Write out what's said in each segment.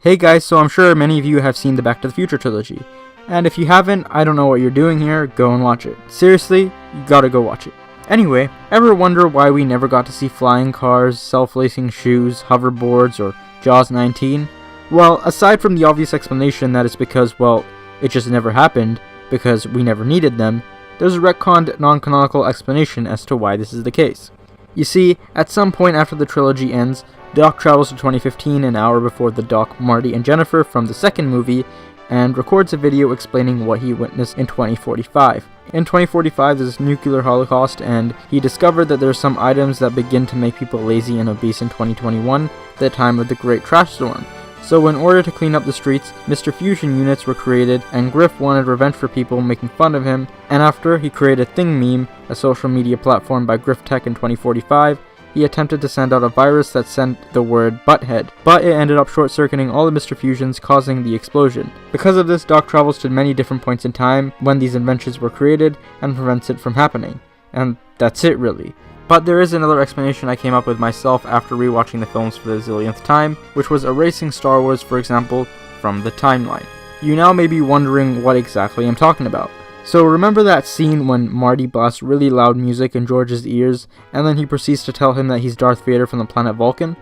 Hey guys, so I'm sure many of you have seen the Back to the Future trilogy, and if you haven't, I don't know what you're doing here, go and watch it. Seriously, you gotta go watch it. Anyway, ever wonder why we never got to see flying cars, self-lacing shoes, hoverboards, or Jaws 19? Well, aside from the obvious explanation that it's because, well, it just never happened, because we never needed them, there's a retconned, non-canonical explanation as to why this is the case. You see, at some point after the trilogy ends, Doc travels to 2015 an hour before the Doc, Marty, and Jennifer from the second movie, and records a video explaining what he witnessed in 2045. In 2045, there's a nuclear holocaust, and he discovered that there are some items that begin to make people lazy and obese in 2021, the time of the Great Trash Storm. So in order to clean up the streets, Mr. Fusion units were created, and Griff wanted revenge for people making fun of him, and after he created Thing Meme, a social media platform by Griff Tech in 2045, he attempted to send out a virus that sent the word Butthead, but it ended up short-circuiting all the Mr. Fusions, causing the explosion. Because of this, Doc travels to many different points in time when these inventions were created and prevents it from happening. And that's it really. But there is another explanation I came up with myself after rewatching the films for the zillionth time, which was erasing Star Wars, for example, from the timeline. You now may be wondering what exactly I'm talking about. So remember that scene when Marty blasts really loud music in George's ears, and then he proceeds to tell him that he's Darth Vader from the planet Vulcan?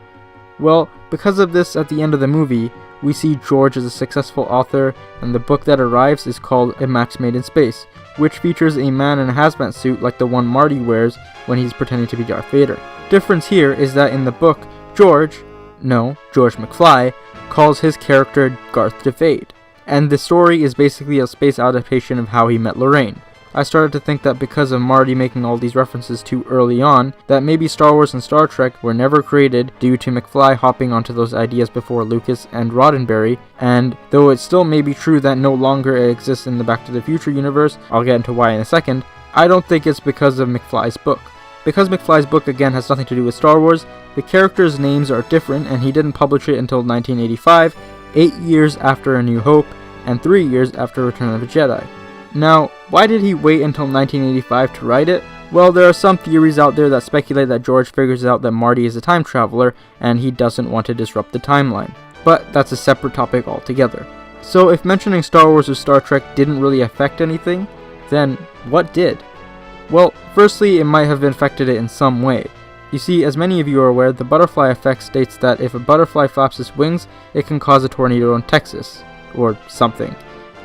Well, because of this, at the end of the movie, we see George as a successful author, and the book that arrives is called A Match Made in Space, which features a man in a hazmat suit like the one Marty wears when he's pretending to be Darth Vader. Difference here is that in the book, George McFly, calls his character Garth DeVade. And the story is basically a space adaptation of how he met Lorraine. I started to think that because of Marty making all these references too early on, that maybe Star Wars and Star Trek were never created due to McFly hopping onto those ideas before Lucas and Roddenberry, and though it still may be true that no longer it exists in the Back to the Future universe, I'll get into why in a second, I don't think it's because of McFly's book. Because McFly's book again has nothing to do with Star Wars, the characters' names are different and he didn't publish it until 1985, 8 years after A New Hope, and 3 years after Return of the Jedi. Now, why did he wait until 1985 to write it? Well, there are some theories out there that speculate that George figures out that Marty is a time traveler, and he doesn't want to disrupt the timeline. But that's a separate topic altogether. So if mentioning Star Wars or Star Trek didn't really affect anything, then what did? Well, firstly, it might have affected it in some way. You see, as many of you are aware, the butterfly effect states that if a butterfly flaps its wings, it can cause a tornado in Texas. Or something.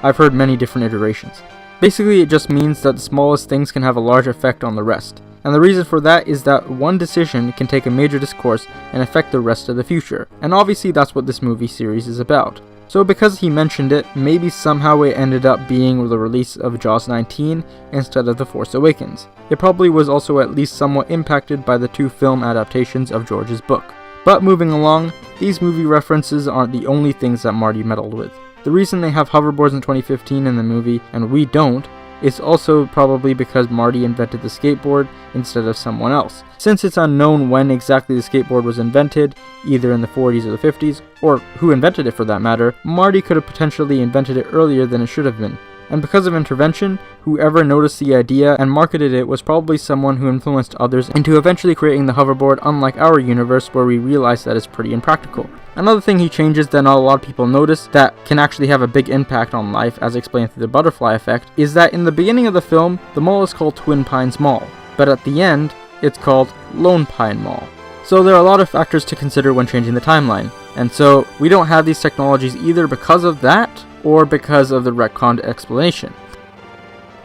I've heard many different iterations. Basically, it just means that the smallest things can have a large effect on the rest. And the reason for that is that one decision can take a major discourse and affect the rest of the future. And obviously that's what this movie series is about. So because he mentioned it, maybe somehow it ended up being the release of Jaws 19 instead of The Force Awakens. It probably was also at least somewhat impacted by the two film adaptations of George's book. But moving along, these movie references aren't the only things that Marty meddled with. The reason they have hoverboards in 2015 in the movie, and we don't, is also probably because Marty invented the skateboard instead of someone else. Since it's unknown when exactly the skateboard was invented, either in the 40s or the 50s, or who invented it for that matter, Marty could have potentially invented it earlier than it should have been. And because of intervention, whoever noticed the idea and marketed it was probably someone who influenced others into eventually creating the hoverboard, unlike our universe where we realize that it's pretty impractical. Another thing he changes that not a lot of people notice that can actually have a big impact on life, as explained through the butterfly effect, is that in the beginning of the film, the mall is called Twin Pines Mall, but at the end, it's called Lone Pine Mall. So there are a lot of factors to consider when changing the timeline, and so we don't have these technologies either because of that, or because of the retconned explanation.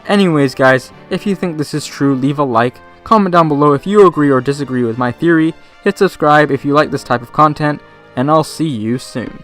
Anyways guys, if you think this is true, leave a like, comment down below if you agree or disagree with my theory, hit subscribe if you like this type of content, and I'll see you soon.